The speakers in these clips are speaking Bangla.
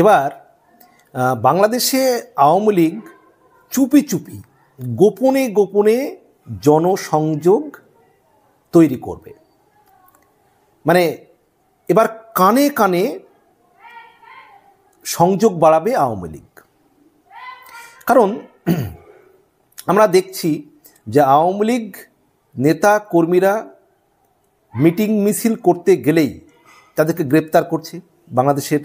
এবার বাংলাদেশে আওয়ামী লীগ চুপি চুপি গোপনে গোপনে জনসংযোগ তৈরি করবে। মানে এবার কানে কানে সংযোগ বাড়াবে আওয়ামী লীগ। কারণ আমরা দেখছি যে আওয়ামী লীগ নেতা কর্মীরা মিটিং মিছিল করতে গেলেই তাদেরকে গ্রেপ্তার করছে বাংলাদেশের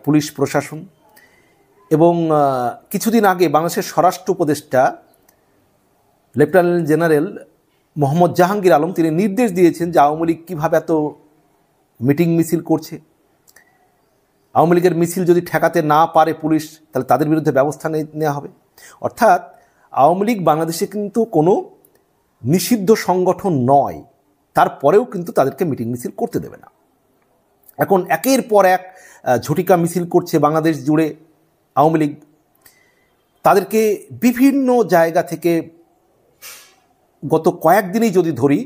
পুলিশ প্রশাসন। এবং কিছুদিন আগে বাংলাদেশের স্বরাষ্ট্র উপদেষ্টা লেফটেন্যান্ট জেনারেল মোহাম্মদ জাহাঙ্গীর আলম তিনি নির্দেশ দিয়েছেন যে আওয়ামী লীগ কীভাবে এত মিটিং মিছিল করছে, আওয়ামী লীগের মিছিল যদি ঠেকাতে না পারে পুলিশ তাহলে তাদের বিরুদ্ধে ব্যবস্থা নেওয়া হবে। অর্থাৎ আওয়ামী লীগ বাংলাদেশে কিন্তু কোনো নিষিদ্ধ সংগঠন নয়, তারপরেও কিন্তু তাদেরকে মিটিং মিছিল করতে দেবে না। এখন একের পর এক ঝটিকা মিছিল করছে বাংলাদেশ জুড়ে আওয়ামী লীগ। তাদেরকে বিভিন্ন জায়গা থেকে গত কয়েকদিনেই যদি ধরি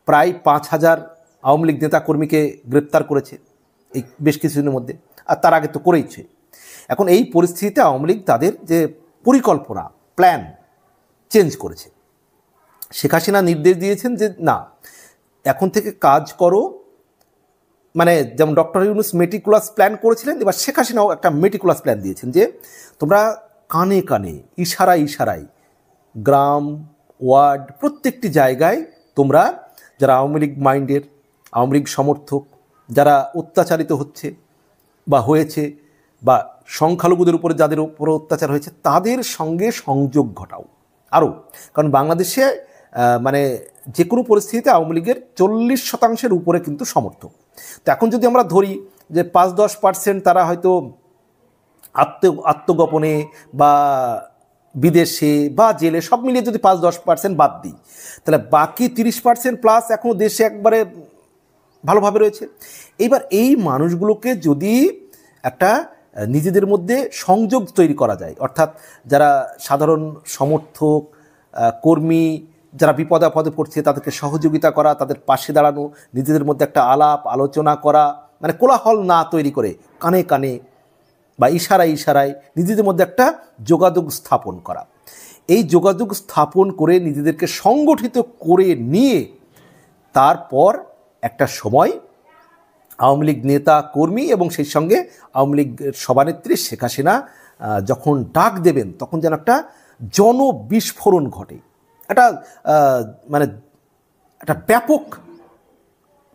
প্রায় 5,000 আওয়ামী লীগ নেতাকর্মীকে গ্রেপ্তার করেছে এই বেশ কিছুদিনের মধ্যে, আর তার আগে তো করেইছে। এখন এই পরিস্থিতিতে আওয়ামী লীগ তাদের যে পরিকল্পনা প্ল্যান চেঞ্জ করেছে। শেখ হাসিনা নির্দেশ দিয়েছেন যে না, এখন থেকে কাজ করো, মানে যেমন ডক্টর ইউনূস মেটিকুলাস প্ল্যান করেছিলেন, এবার শেখ হাসিনাও একটা মেটিকুলাস প্ল্যান দিয়েছেন যে তোমরা কানে কানে ইশারায় ইশারায় গ্রাম ওয়ার্ড প্রত্যেকটি জায়গায় তোমরা যারা আওয়ামী লীগ মাইন্ডের, আওয়ামী লীগ সমর্থক, যারা অত্যাচারিত হচ্ছে বা হয়েছে বা সংখ্যালঘুদের উপরে যাদের উপর অত্যাচার হয়েছে তাদের সঙ্গে সংযোগ ঘটাও আরও। কারণ বাংলাদেশে মানে যে কোনো পরিস্থিতিতে আওয়ামী লীগের 40% উপরে কিন্তু সমর্থক। তো এখন যদি আমরা ধরি যে 5-10% তারা হয়তো আত্মগোপনে বা বিদেশে বা জেলে সব মিলিয়ে যদি 5-10% বাদ দিই, তাহলে বাকি 30% প্লাস এখনও দেশে একবারে ভালোভাবে রয়েছে। এইবার এই মানুষগুলোকে যদি একটা নিজেদের মধ্যে সংযোগ তৈরি করা যায়, অর্থাৎ যারা সাধারণ সমর্থক কর্মী যারা বিপদে আপদে পড়ছে তাদেরকে সহযোগিতা করা, তাদের পাশে দাঁড়ানো, নিজেদের মধ্যে একটা আলাপ আলোচনা করা, মানে কোলাহল না তৈরি করে কানে কানে বা ইশারায় ইশারায় নিজেদের মধ্যে একটা যোগাযোগ স্থাপন করা। এই যোগাযোগ স্থাপন করে নিজেদেরকে সংগঠিত করে নিয়ে তারপর একটা সময় আওয়ামী লীগ নেতা কর্মী এবং সেই সঙ্গে আওয়ামী লীগের সভানেত্রী শেখ হাসিনা যখন ডাক দেবেন তখন যেন একটা জনবিস্ফোরণ ঘটে, একটা মানে একটা ব্যাপক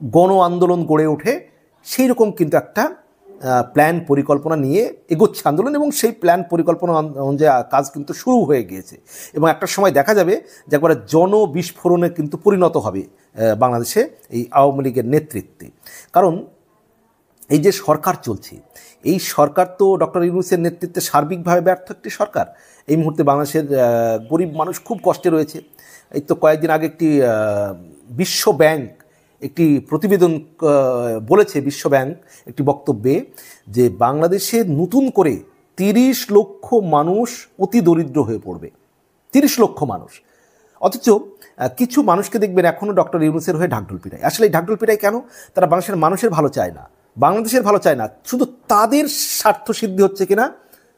গণ আন্দোলন গড়ে ওঠে। সেই রকম কিন্তু একটা প্ল্যান পরিকল্পনা নিয়ে এগোচ্ছে আন্দোলন, এবং সেই প্ল্যান পরিকল্পনা অনুযায়ী কাজ কিন্তু শুরু হয়ে গিয়েছে। এবং একটা সময় দেখা যাবে যে একবারে জনবিস্ফোরণে কিন্তু পরিণত হবে বাংলাদেশে এই আওয়ামী লীগের নেতৃত্বে। কারণ এই যে সরকার চলছে, এই সরকার তো ডক্টর ইউনূসের নেতৃত্বে সার্বিকভাবে ব্যর্থ একটি সরকার। এই মুহূর্তে বাংলাদেশের গরিব মানুষ খুব কষ্টে রয়েছে। এই তো কয়েকদিন আগে একটি বিশ্ব ব্যাংক একটি প্রতিবেদন বলেছে, বিশ্ব ব্যাংক একটি বক্তব্যে, যে বাংলাদেশে নতুন করে 30 লক্ষ মানুষ অতি দরিদ্র হয়ে পড়বে। 30 লক্ষ মানুষ। অথচ কিছু মানুষকে দেখবেন এখনও ডক্টর ইউনূসের হয়ে ঢাকঢোল পিটায়। আসলে এই ঢাকঢোল পিটায় কেন? তারা বাংলাদেশের মানুষের ভালো চায় না, বাংলাদেশের ভালো চায় না, শুধু তাদের স্বার্থ সিদ্ধি হচ্ছে কিনা,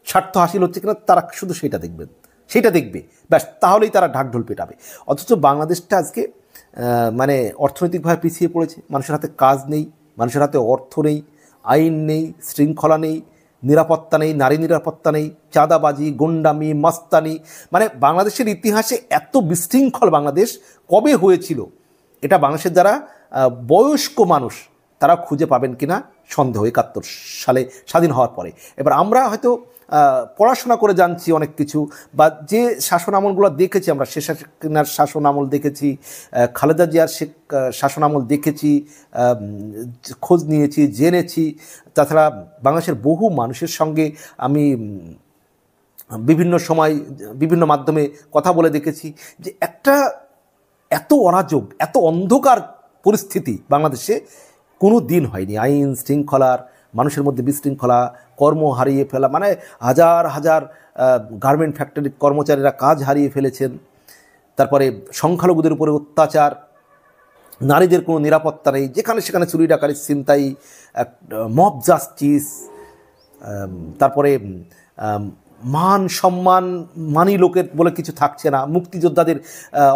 স্বার্থ হাসিল হচ্ছে কিনা তারা শুধু সেটা দেখবেন, সেটা দেখবে, ব্যাস, তাহলেই তারা ঢাকঢোল পেটাবে। অথচ বাংলাদেশটা আজকে মানে অর্থনৈতিকভাবে পিছিয়ে পড়েছে। মানুষের হাতে কাজ নেই, মানুষের হাতে অর্থ নেই, আইন নেই, শৃঙ্খলা নেই, নিরাপত্তা নেই, নারী নিরাপত্তা নেই, চাঁদাবাজি, গুন্ডামি, মাস্তানি। মানে বাংলাদেশের ইতিহাসে এত বিশৃঙ্খল বাংলাদেশ কবে হয়েছিল এটা বাংলাদেশের যারা বয়স্ক মানুষ তারা খুঁজে পাবেন কিনা সন্দেহ। 71 সালে স্বাধীন হওয়ার পরে এবার আমরা হয়তো পড়াশোনা করে জানছি অনেক কিছু, বা যে শাসন আমলগুলো দেখেছি আমরা, শেখ হাসিনার শাসন আমল দেখেছি, খালেদা জিয়ার শাসন আমল দেখেছি, খোঁজ নিয়েছি, জেনেছি। তাছাড়া বাংলাদেশের বহু মানুষের সঙ্গে আমি বিভিন্ন সময় বিভিন্ন মাধ্যমে কথা বলে দেখেছি যে একটা এত অরাজক, এত অন্ধকার পরিস্থিতি বাংলাদেশে কোনো দিন হয়নি। আইন শৃঙ্খলার, মানুষের মধ্যে বিশৃঙ্খলা, কর্ম হারিয়ে ফেলা, মানে হাজার হাজার গার্মেন্ট ফ্যাক্টরির কর্মচারীরা কাজ হারিয়ে ফেলেছেন। তারপরে সংখ্যালঘুদের উপরে অত্যাচার, নারীদের কোনো নিরাপত্তা নেই, যেখানে সেখানে চুরি ডাকাতি ছিনতাই, মব জাস্টিস, তারপরে মান সম্মান মানি লোকের বলে কিছু থাকছে না, মুক্তিযোদ্ধাদের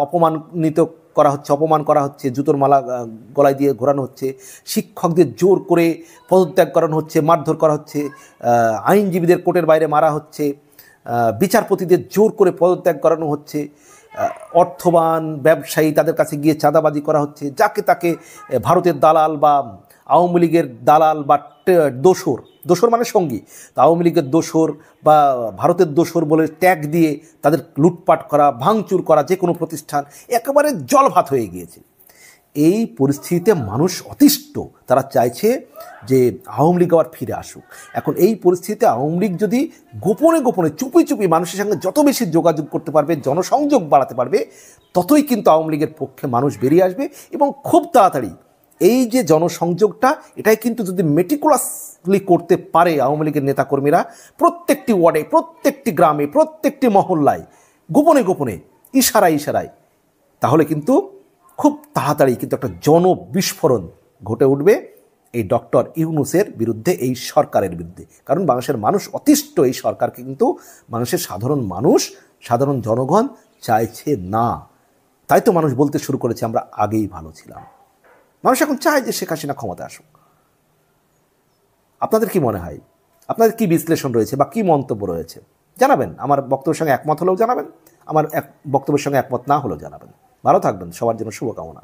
অপমানিত করা হচ্ছে, অপমান করা হচ্ছে, জুতোর মালা গলায় দিয়ে ঘোরানো হচ্ছে, শিক্ষকদের জোর করে পদত্যাগ করানো হচ্ছে, মারধর করা হচ্ছে, আইনজীবীদের কোর্টের বাইরে মারা হচ্ছে, বিচারপতিদের জোর করে পদত্যাগ করানো হচ্ছে, অর্থবান ব্যবসায়ী তাদের কাছে গিয়ে চাঁদাবাজি করা হচ্ছে, যাকে তাকে ভারতের দালাল বা আওয়ামী লীগের দালাল বা দোসর, দোসর মানে সঙ্গী, তো আওয়ামী লীগের দোসর বা ভারতের দোসর বলে ট্যাগ দিয়ে তাদের লুটপাট করা, ভাঙচুর করা, যে কোনো প্রতিষ্ঠান একেবারে জলভাত হয়ে গিয়েছে। এই পরিস্থিতিতে মানুষ অতিষ্ঠ, তারা চাইছে যে আওয়ামী লীগ আবার ফিরে আসুক। এখন এই পরিস্থিতিতে আওয়ামী লীগ যদি গোপনে গোপনে চুপি চুপি মানুষের সঙ্গে যত বেশি যোগাযোগ করতে পারবে, জনসংযোগ বাড়াতে পারবে, ততই কিন্তু আওয়ামী লীগের পক্ষে মানুষ বেরিয়ে আসবে। এবং খুব তাড়াতাড়ি এই যে জনসংযোগটা, এটাই কিন্তু যদি মেটিকুলাসলি করতে পারে আওয়ামী লীগের নেতাকর্মীরা, প্রত্যেকটি ওয়ার্ডে, প্রত্যেকটি গ্রামে, প্রত্যেকটি মহল্লায়, গোপনে গোপনে, ইশারায় ইশারায়, তাহলে কিন্তু খুব তাড়াতাড়ি কিন্তু একটা জনবিস্ফোরণ ঘটে উঠবে এই ডক্টর ইউনূসের বিরুদ্ধে, এই সরকারের বিরুদ্ধে। কারণ বাংলাদেশের মানুষ অতিষ্ঠ এই সরকারকে, কিন্তু বাংলাদেশের সাধারণ মানুষ, সাধারণ জনগণ চাইছে না। তাই তো মানুষ বলতে শুরু করেছে আমরা আগেই ভালো ছিলাম। মানুষ এখন চায় যে শেখ হাসিনা ক্ষমতা আসুক। আপনাদের কি মনে হয়? আপনাদের কি বিশ্লেষণ রয়েছে বা কি মন্তব্য রয়েছে জানাবেন। আমার বক্তব্যের সঙ্গে একমত হলেও জানাবেন, আমার বক্তব্যের সঙ্গে একমত না হলেও জানাবেন। ভালো থাকবেন, সবার জন্য শুভকামনা।